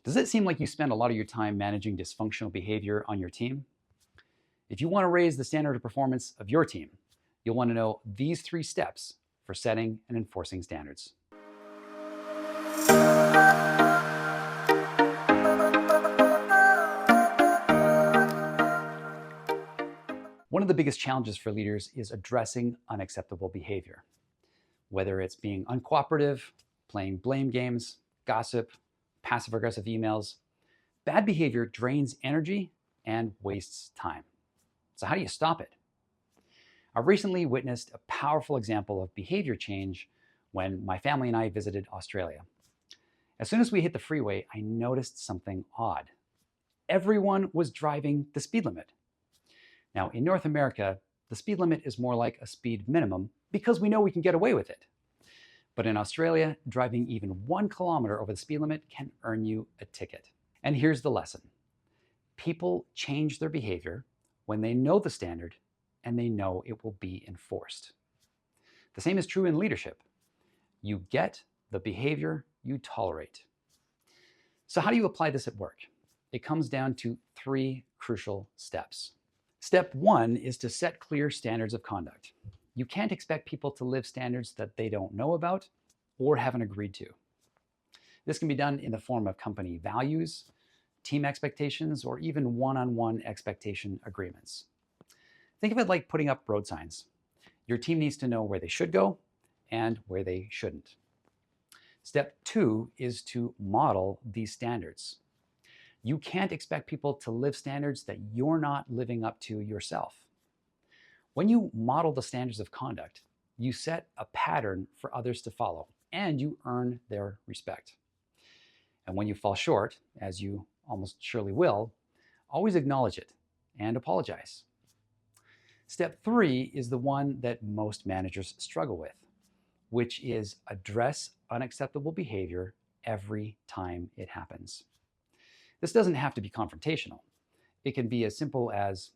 Does it seem like you spend a lot of your time managing dysfunctional behavior on your team? If you want to raise the standard of performance of your team, you'll want to know these 3 steps for setting and enforcing standards. One of the biggest challenges for leaders is addressing unacceptable behavior. Whether it's being uncooperative, playing blame games, gossip, passive-aggressive emails, bad behavior drains energy and wastes time. So how do you stop it? I recently witnessed a powerful example of behavior change when my family and I visited Australia. As soon as we hit the freeway, I noticed something odd. Everyone was driving the speed limit. Now, in North America, the speed limit is more like a speed minimum because we know we can get away with it. But in Australia, driving even 1 kilometer over the speed limit can earn you a ticket. And here's the lesson. People change their behavior when they know the standard and they know it will be enforced. The same is true in leadership. You get the behavior you tolerate. So how do you apply this at work? It comes down to 3 crucial steps. Step 1 is to set clear standards of conduct. You can't expect people to live standards that they don't know about or haven't agreed to. This can be done in the form of company values, team expectations, or even one-on-one expectation agreements. Think of it like putting up road signs. Your team needs to know where they should go and where they shouldn't. Step 2 is to model these standards. You can't expect people to live standards that you're not living up to yourself. When you model the standards of conduct, you set a pattern for others to follow, and you earn their respect. And when you fall short, as you almost surely will, always acknowledge it and apologize. Step 3 is the one that most managers struggle with, which is address unacceptable behavior every time it happens. This doesn't have to be confrontational. It can be as simple as,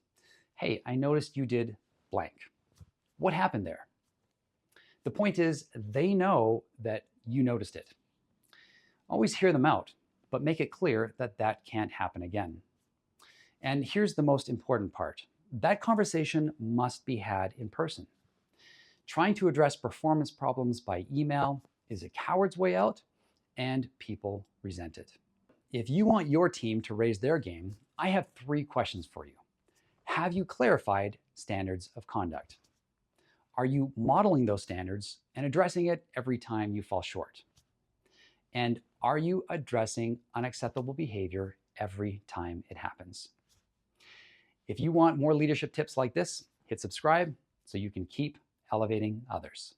hey, I noticed you did blank. What happened there? The point is, they know that you noticed it. Always hear them out, but make it clear that that can't happen again. And here's the most important part. That conversation must be had in person. Trying to address performance problems by email is a coward's way out, and people resent it. If you want your team to raise their game, I have 3 questions for you. Have you clarified standards of conduct? Are you modeling those standards and addressing it every time you fall short? And are you addressing unacceptable behavior every time it happens? If you want more leadership tips like this, hit subscribe so you can keep elevating others.